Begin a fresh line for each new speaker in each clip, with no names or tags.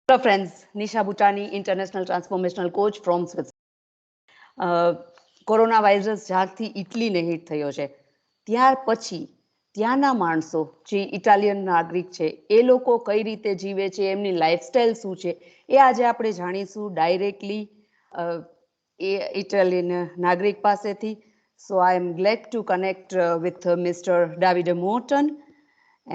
Hello friends, Nisha Bhutani, International Transformational Coach from Switzerland. Corona virus જ્યારથી ઇટલીને hit થયો છે ત્યાર પછી ત્યાંના માણસો જે ઇટાલિયન નાગરિક છે એ લોકો કઈ રીતે જીવે છે, એમની લાઈફસ્ટાઈલ શું છે, એ આજે આપણે જાણીશું ડાયરેક્ટલી એ ઇટાલિયન નાગરિક પાસેથી. So I am glad to connect with mister Davide Morten,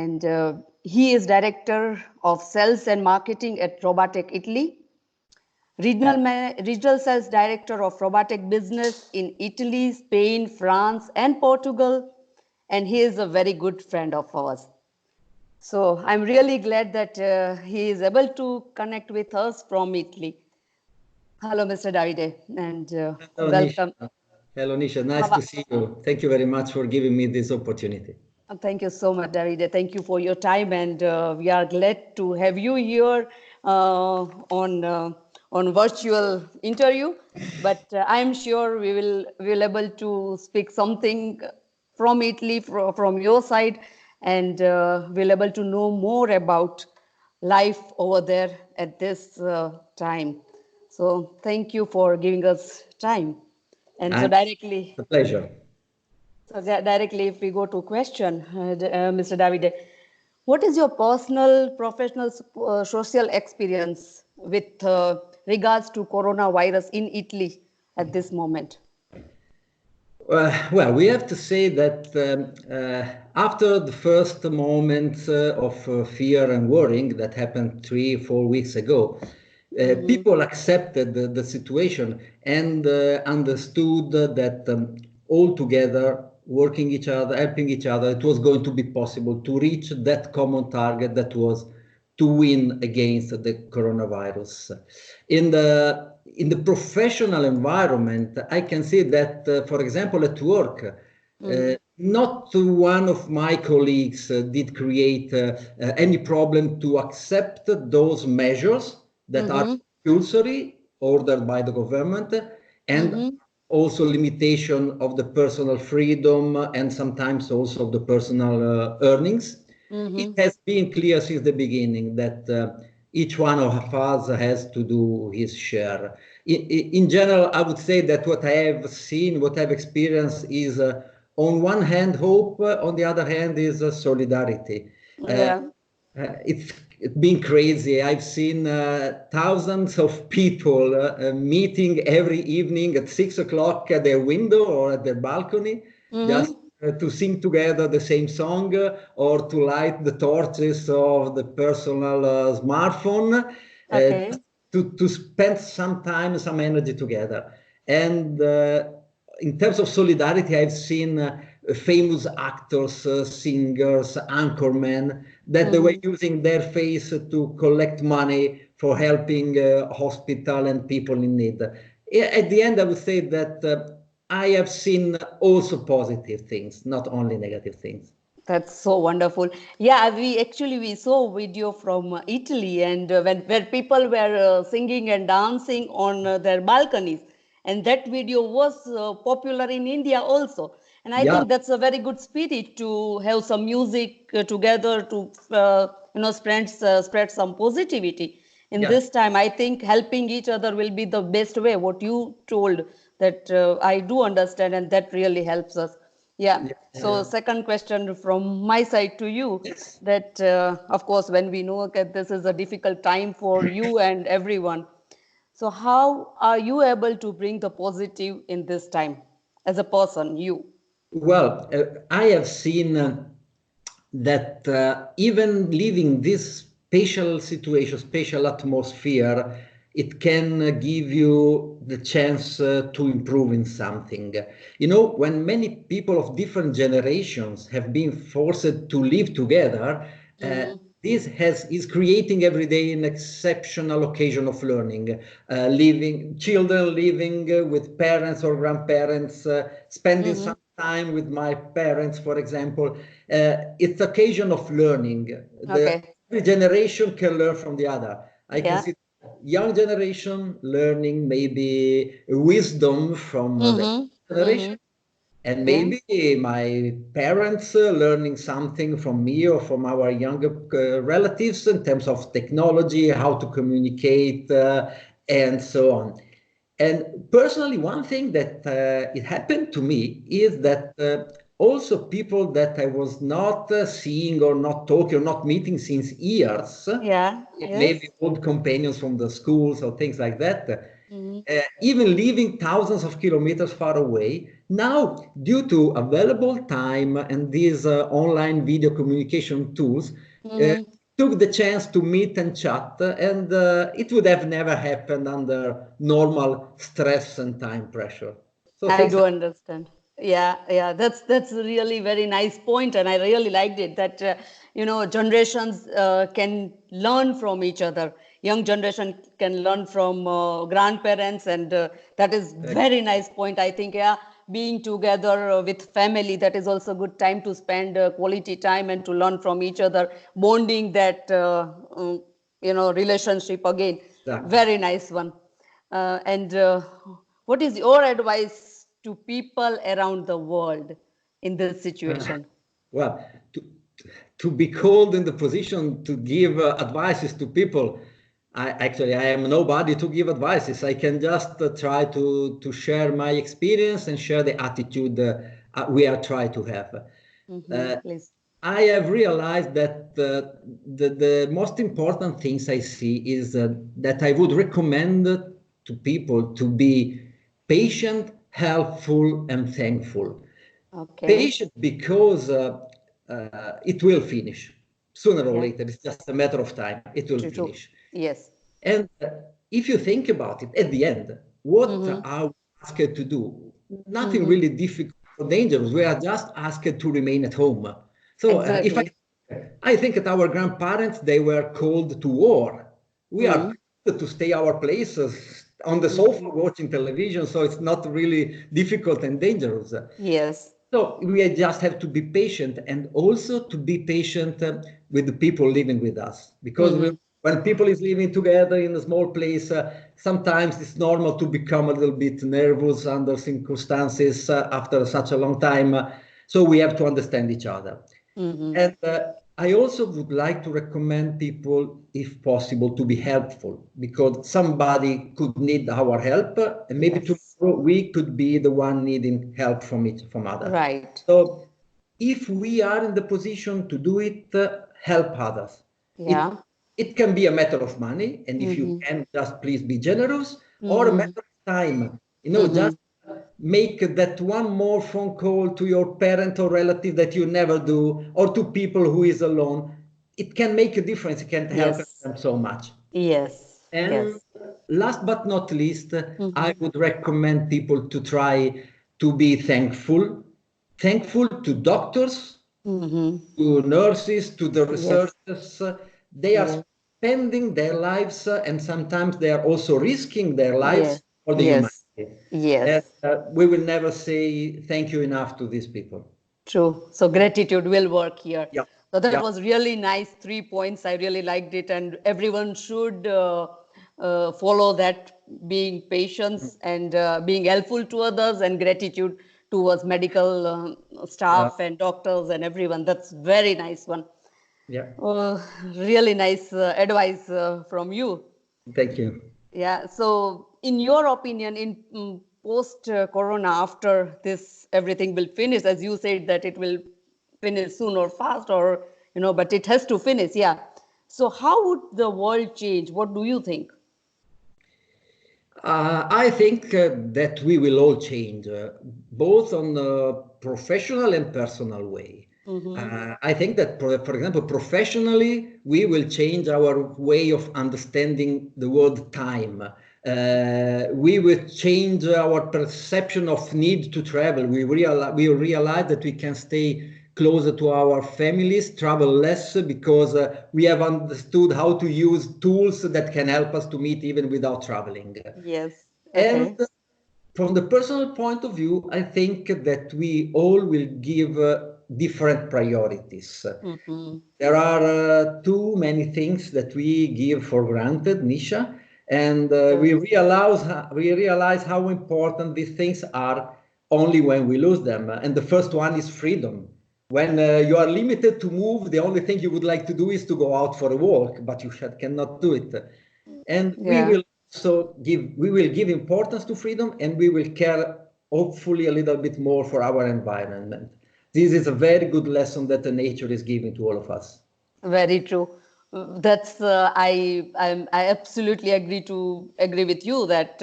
and he is director of sales and marketing at Robatec Italy, regional sales director of Robatec business in Italy, Spain, France and Portugal, and he is a very good friend of ours. So I'm really glad that he is able to connect with us from Italy. Hello Mr. Davide, and
Hello,
welcome.
Nisha. Hello, Nisha. Nice to see you. Thank you very much for giving me this opportunity.
Thank you so much, Davide. Thank you for your time, and we are glad to have you here on virtual interview. But I'm sure we will able to speak something from Italy, from your side, and we'll able to know more about life over there at this time. So thank you for giving us time. And so directly.
A pleasure.
So directly, if we go to question, Mr. Davide, what is your personal, professional, social experience with regards to coronavirus in Italy at this moment?
Well, we have to say that after the first moments of fear and worrying that happened 3-4 weeks ago, people accepted the situation and understood that all together, working each other, helping each other, it was going to be possible to reach that common target that was to win against the coronavirus. In the professional environment, I can say that, for example, at work, not one of my colleagues did create any problem to accept those measures that are compulsory, ordered by the government, and also limitation of the personal freedom and sometimes also of the personal earnings. It has been clear since the beginning that each one of us has to do his share. In general, I would say that what I have seen, what I've experienced is on one hand hope, on the other hand is solidarity. It's been crazy. I've seen thousands of people meeting every evening at 6 o'clock at their window or at their balcony, just to sing together the same song or to light the torches of the personal smartphone, to spend some time, some energy together. And in terms of solidarity, I've seen famous actors, singers, anchormen, that they were using their face to collect money for helping hospital and people in need. At the end, I would say that I have seen also positive things, not only negative things.
That's so wonderful. Yeah, we saw a video from Italy, and where people were singing and dancing on their balconies, and that video was popular in India also. And I think that's a very good spirit to have some music together to spread some positivity. In this time, I think helping each other will be the best way. What you told, that I do understand, and that really helps us. Yeah. So second question from my side to you, that of course, when we know that this is a difficult time for you and everyone, so how are you able to bring the positive in this time as a person, you?
Well, I have seen that even living this special situation, special atmosphere, it can give you the chance to improve in something. You know, when many people of different generations have been forced to live together, this is creating every day an exceptional occasion of learning. Children living with parents or grandparents, spending some time with my parents, for example. It's occasion of learning. Every generation can learn from the other. I can see young generation learning maybe wisdom from the generation. And
Yeah.
maybe my parents learning something from me or from our younger relatives in terms of technology, how to communicate, and so on. And personally, one thing that it happened to me is that also people that I was not seeing or not talking or not meeting since years,
Yeah.
maybe
Yes.
old companions from the schools or things like that,
Mm-hmm.
even living thousands of kilometers far away, now due to available time and these online video communication tools, uh,
Mm-hmm.
took the chance to meet and chat, and it would have never happened under normal stress and time pressure. So
I
things
do understand. Yeah, yeah, that's a really very nice point, and I really liked it that generations can learn from each other. Young generation can learn from grandparents, and that is
like,
very nice point. I think, yeah, being together with family, that is also good time to spend quality time and to learn from each other, bonding that relationship again.
exactly.
Very nice one. And what is your advice to people around the world in this
Uh,
situation?
well, to be called in the position to give advices to people, I am nobody to give advices. I can just try to share my experience and share the attitude we are trying to have.
Mm-hmm.
Uh,
Please.
I have realized that the most important things I see is that I would recommend to people to be patient, helpful, and thankful.
Okay.
Patient because it will finish sooner or
Yeah.
later. It's just a matter of time. It will
True. True.
finish.
Yes.
And if you think about it, at the end, what
Mm-hmm.
are we asked to do? Nothing
Mm-hmm.
really difficult or dangerous. We are just asked to remain at home. So if
Exactly.
I think that our grandparents, they were called to war. We are
Mm-hmm.
called to stay our places on the sofa
Mm-hmm.
watching television. So it's not really difficult and dangerous.
Yes.
So we just have to be patient and also to be patient with the people living with us because
Mm-hmm.
when people is living together in a small place, sometimes it's normal to become a little bit nervous under circumstances after such a long time. So we have to understand each other.
Mm-hmm.
And I also would like to recommend people, if possible, to be helpful because somebody could need our help, and maybe
Yes.
tomorrow we could be the one needing help from it from other.
Right.
So if we are in the position to do it, help others. It
Yeah.
it can be a matter of money, and if you
Mm-hmm.
can, just please be generous, or a
Mm-hmm.
matter of time.
Mm-hmm.
Just make that one more phone call to your parent or relative that you never do, or to people who is alone. It can make a difference. It can help
Yes.
them so much.
Yes.
And
Yes.
last but not least, I
Mm-hmm.
would recommend people to try to be thankful, thankful to doctors,
Mm-hmm.
to nurses, to the
Yes.
researchers. They are
Yes.
spending their lives and sometimes they are also risking their lives
Yes.
for the
Yes.
humanity. And
Yes.
we will never say thank you enough to these people.
True. So gratitude will work here.
Yeah,
So that
yeah,
was really nice. 3 points. I really liked it, and everyone should follow that. Being patience and being helpful to others, and gratitude towards medical
yeah,
staff and doctors and everyone. That's very nice one.
yeah.
Really nice advice from you.
Thank you.
Yeah. So, in your opinion, in post Corona, after this, everything will finish, as you said that it will finish soon or fast, or but it has to finish. Yeah. So, how would the world change? What do you think?
I think that we will all change, both on a professional and personal way.
Mm-hmm.
I think that, for example, professionally, we will change our way of understanding the word time. We will change our perception of need to travel. We realize that we can stay closer to our families, travel less because we have understood how to use tools that can help us to meet even without traveling.
Yes.
And
Okay.
from the personal point of view, I think that we all will give different priorities.
Mm-hmm.
There are too many things that we give for granted, Nisha, and
Yes.
we realize how important these things are only when we lose them. And the first one is freedom. When you are limited to move, the only thing you would like to do is to go out for a walk, but you cannot do it. And
Yeah.
we will give importance to freedom, and we will care hopefully a little bit more for our environment. This is a very good lesson that the nature is giving to all of us.
Very true. That's I absolutely agree with you that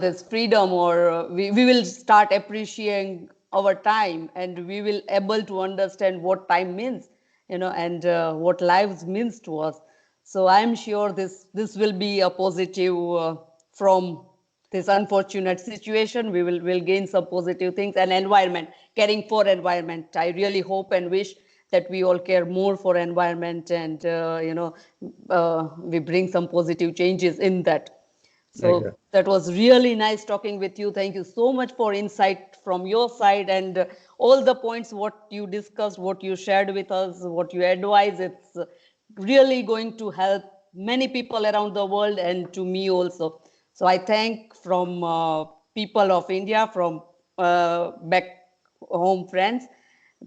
this freedom, or we will start appreciating our time, and we will able to understand what time means, and what lives means to us. So I'm sure this will be a positive from this unfortunate situation. We will gain some positive things, and environment, caring for environment. I really hope and wish that we all care more for environment, and we bring some positive changes in that. So
Exactly.
that was really nice talking with you. Thank you so much for insight from your side, and all the points what you discussed, what you shared with us, what you advise. It's really going to help many people around the world, and to me also. So I thank from people of India, from back home friends,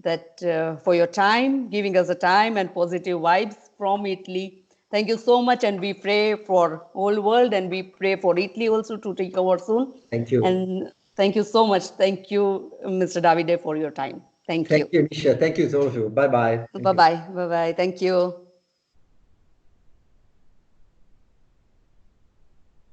that for your time, giving us the time and positive vibes from Italy. Thank you so much, and we pray for whole world, and we pray for Italy also to take over soon.
Thank you.
And thank you so much. Thank you, Mr. Davide, for your time. Thank
Thank
you.
you, Nisha. Thank you to all of you. Bye bye. Thank
Bye
you.
bye. Bye bye. Thank you.